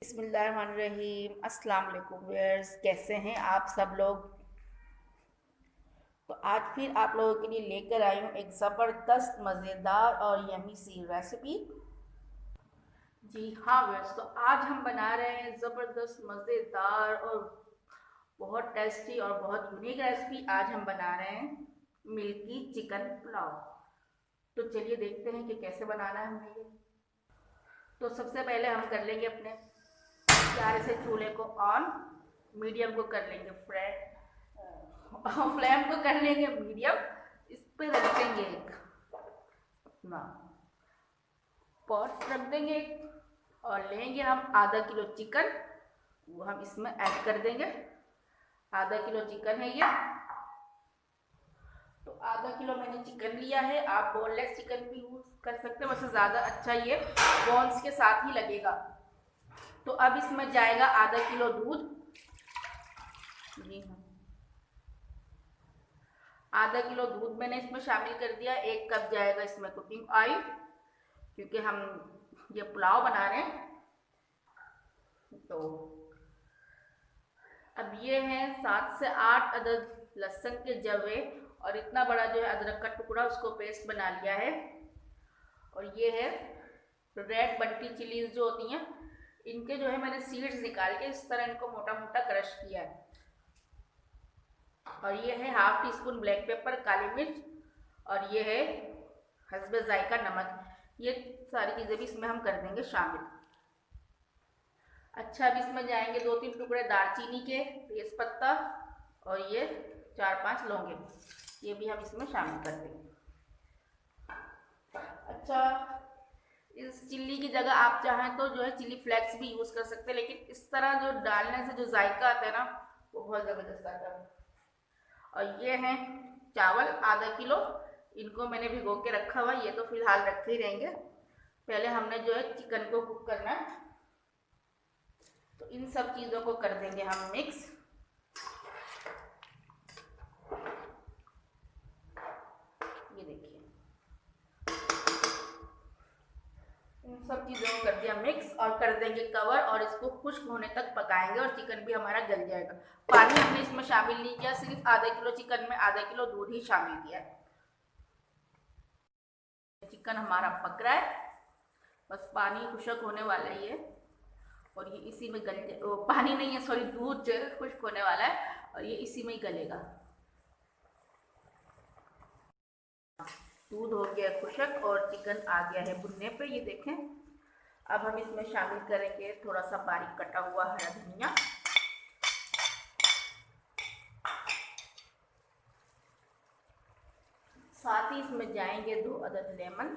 बिस्मिल्लाहिर्रहमानिर्रहीम। अस्सलाम वालेकुम व्यूअर्स, कैसे हैं आप सब लोग। तो आज फिर आप लोगों के लिए लेकर आई हूँ एक ज़बरदस्त मज़ेदार और यमी सी रेसिपी। जी हाँ व्यूअर्स, तो आज हम बना रहे हैं ज़बरदस्त मज़ेदार और बहुत टेस्टी और बहुत यूनिक रेसिपी। आज हम बना रहे हैं मिल्की चिकन पुलाव। तो चलिए देखते हैं कि कैसे बनाना है हमें ये। तो सबसे पहले हम कर लेंगे अपने प्यारे से चूल्हे को ऑन, मीडियम को कर लेंगे फ्लेम को कर लेंगे मीडियम। इस पे रख देंगे एक अपना पॉट रख देंगे और लेंगे हम आधा किलो चिकन, वो हम इसमें ऐड कर देंगे। आधा किलो चिकन है ये। तो आधा किलो मैंने चिकन लिया है, आप बोनलेस चिकन भी यूज कर सकते हैं, वैसे ज़्यादा अच्छा ये बोन्स के साथ ही लगेगा। तो अब इसमें जाएगा आधा किलो दूध। जी हाँ, आधा किलो दूध मैंने इसमें शामिल कर दिया। 1 कप जाएगा इसमें कुकिंग ऑयल, क्योंकि हम ये पुलाव बना रहे हैं। तो अब ये है 7 से 8 अदद लहसुन के जवे और इतना बड़ा जो है अदरक का टुकड़ा, उसको पेस्ट बना लिया है। और ये है रेड बंटी चिलीज जो होती हैं, इनके जो है मैंने सीड्स निकाल के इस तरह इनको मोटा मोटा क्रश किया है। और ये है half teaspoon black pepper, काली मिर्च, और ये है हस्बे जायका नमक। ये सारी चीज़ें भी इसमें हम कर देंगे शामिल। अच्छा, अब इसमें जाएंगे 2-3 टुकड़े दालचीनी के, तेज पत्ता, और ये 4-5 लौंगे, ये भी हम इसमें शामिल कर देंगे। अच्छा, इस चिल्ली की जगह आप चाहें तो जो है चिली फ्लेक्स भी यूज़ कर सकते हैं, लेकिन इस तरह जो डालने से जो जायका आता है ना, वो बहुत ज़बरदस्त आता है। और ये हैं चावल आधा किलो, इनको मैंने भिगो के रखा हुआ, ये तो फिलहाल रखे ही रहेंगे। पहले हमने जो है चिकन को कुक करना है। तो इन सब चीज़ों को कर देंगे हम मिक्स। ये देखिए, इन सब चीज़ों को कर दिया मिक्स और कर देंगे कवर, और इसको खुश्क होने तक पकाएंगे और चिकन भी हमारा गल जाएगा। पानी हमने इसमें शामिल नहीं किया, सिर्फ आधा किलो चिकन में आधा किलो दूध ही शामिल किया है। चिकन हमारा पक रहा है, बस पानी खुश्क होने वाला ही है और ये इसी में गल पानी नहीं है, सॉरी, दूध जो है खुश्क होने वाला है और ये इसी में ही गलेगा। दूध हो गया खुश्क और चिकन आ गया है भुनने पे, ये देखें। अब हम इसमें शामिल करेंगे थोड़ा सा बारीक कटा हुआ हरा धनिया, साथ ही इसमें जाएंगे 2 अदद लेमन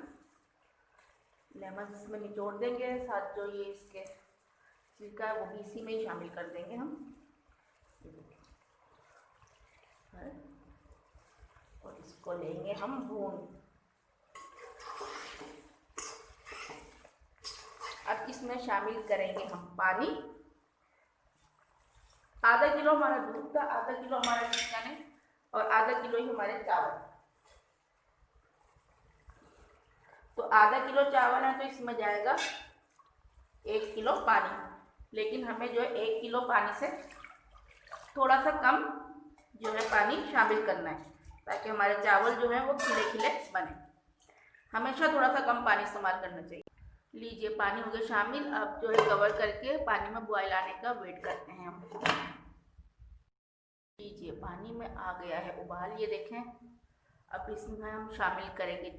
इसमें निचोड़ देंगे। साथ जो ये इसके छिलका है वो भी इसी में ही शामिल कर देंगे हम। और इसको लेंगे हम भून। अब इसमें शामिल करेंगे हम पानी। आधा किलो हमारा दूध था, आधा किलो हमारा चिकन है और आधा किलो ही हमारे चावल। तो आधा किलो चावल है तो इसमें जाएगा 1 किलो पानी, लेकिन हमें जो है 1 किलो पानी से थोड़ा सा कम जो है पानी शामिल करना है, ताकि हमारे चावल जो है वो खिले खिले बने। हमेशा थोड़ा सा कम पानी इस्तेमाल करना चाहिए। लीजिए, पानी हो गया शामिल। अब जो है कवर करके पानी में बॉयल आने का वेट करते हैं हम। लीजिए, पानी में आ गया है उबाल, ये देखें। अब इसमें हम शामिल करेंगे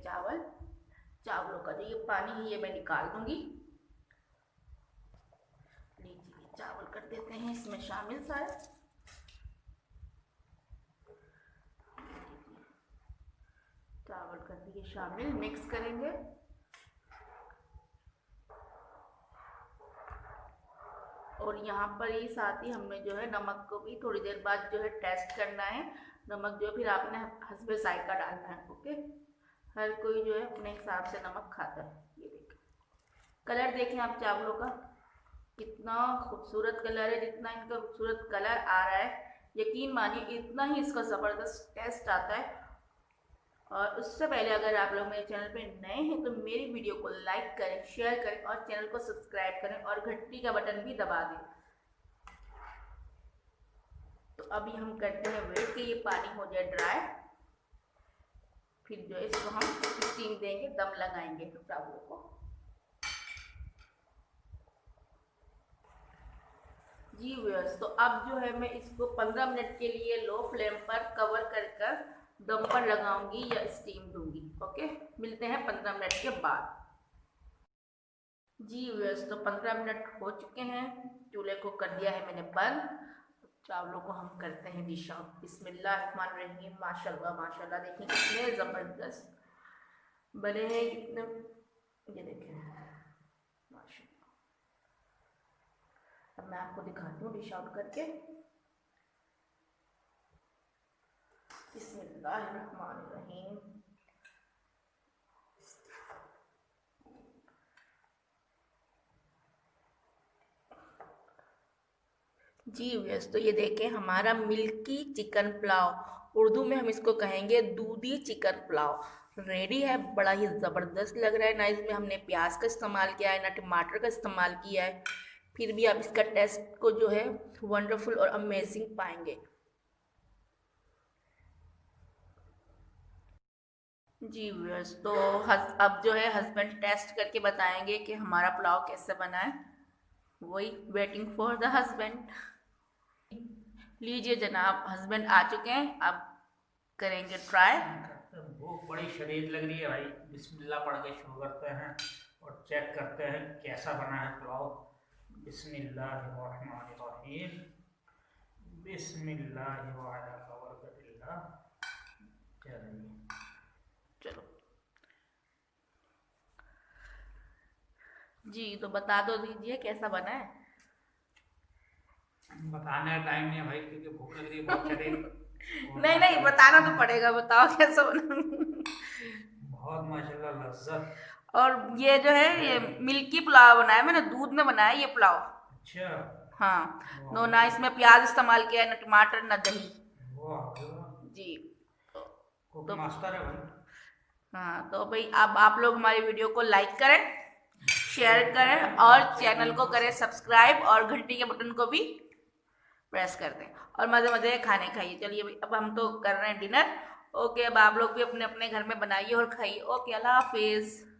चावलों का जो ये पानी है ये मैं निकाल दूंगी। लीजिए, चावल कर देते हैं इसमें शामिल सारे। चावल कर दिए शामिल, मिक्स करेंगे। और यहाँ पर ही साथ ही हमने जो है नमक को भी थोड़ी देर बाद जो है टेस्ट करना है। नमक जो फिर आपने हस्बे जायका डालना है। ओके, हर कोई जो है अपने हिसाब से नमक खाता है। ये देखिए, कलर देखें आप चावलों का, कितना खूबसूरत कलर है। जितना इनका खूबसूरत कलर आ रहा है, यकीन मानिए इतना ही इसका ज़बरदस्त टेस्ट आता है। और उससे पहले अगर आप लोग मेरे चैनल पे नए हैं तो मेरी वीडियो को लाइक करें, शेयर करें और चैनल को सब्सक्राइब करें और घंटी का बटन भी दबा दें। तो अभी हम करते हैं वेट कि ये पानी हो जाए ड्राई, फिर जो है इसको हम स्टीम देंगे, दम लगाएंगे चावलों को। जी व्यूअर्स, तो अब जो है मैं इसको 15 मिनट के लिए लो फ्लेम पर कवर कर दम पर लगाऊंगी या स्टीम दूंगी। ओके, मिलते हैं 15 मिनट के बाद। जी व्यूअर्स, तो 15 मिनट हो चुके हैं, चूल्हे को कर दिया है मैंने बंद। चावलों को हम करते हैं डिश आउट। बिस्मिल्लाहिर्रहमानिर्रहीम। माशाल्लाह माशाल्लाह, देखिए कितने ज़बरदस्त बने हैं, कितने, ये देखें माशाल्लाह। अब मैं आपको दिखाती हूँ डिश आउट करके। बिस्मिल्लाहिर्रहमानिर्रहीम। जी व्यस्त, तो ये देखें हमारा मिल्की चिकन पुलाव, उर्दू में हम इसको कहेंगे दूधी चिकन पुलाव, रेडी है। बड़ा ही ज़बरदस्त लग रहा है ना, इसमें हमने प्याज का इस्तेमाल किया है ना टमाटर का इस्तेमाल किया है, फिर भी आप इसका टेस्ट को जो है वंडरफुल और अमेजिंग पाएंगे। जी व्यूअर्स, तो अब जो है हस्बैंड टेस्ट करके बताएंगे कि हमारा पुलाव कैसे बना है। वही वेटिंग फॉर द हस्बैंड। लीजिए जनाब, हस्बैंड आ चुके हैं, अब करेंगे ट्राई। भूख बड़ी शदीद लग रही है भाई। बिस्मिल्लाह पढ़ के शुरू करते हैं और चेक करते हैं कैसा बना है पुलाव। बिस्मिल्लाहिर्रहमानिर्रहीम। बिस्मिल्लाहिर्रहमानिर्रहीम। चलो जी, तो बता दो दीजिए कैसा बना है। बताने का टाइम नहीं है भाई, क्योंकि भूख लग रही है बहुत शदीद। नहीं नहीं, बताना तो पड़ेगा, बताओ कैसा बना। बहुत माशाल्लाह लज्जत। और ये जो है ये मिल्की पुलाव बनाया मैंने, दूध में बनाया ये पुलाव। अच्छा। हाँ, नो ना इसमें प्याज इस्तेमाल किया है, ना टमाटर, ना दही। जी, कुक तो मास्टर है भाई। हाँ, तो भाई अब आप लोग हमारी वीडियो को लाइक करें, शेयर करें और चैनल को करें सब्सक्राइब और घंटी के बटन को भी प्रेस कर दें और मज़े मज़े खाने खाइए। चलिए भाई, अब हम तो कर रहे हैं डिनर। ओके, अब आप लोग भी अपने अपने घर में बनाइए और खाइए। ओके, अल्लाह हाफिज़।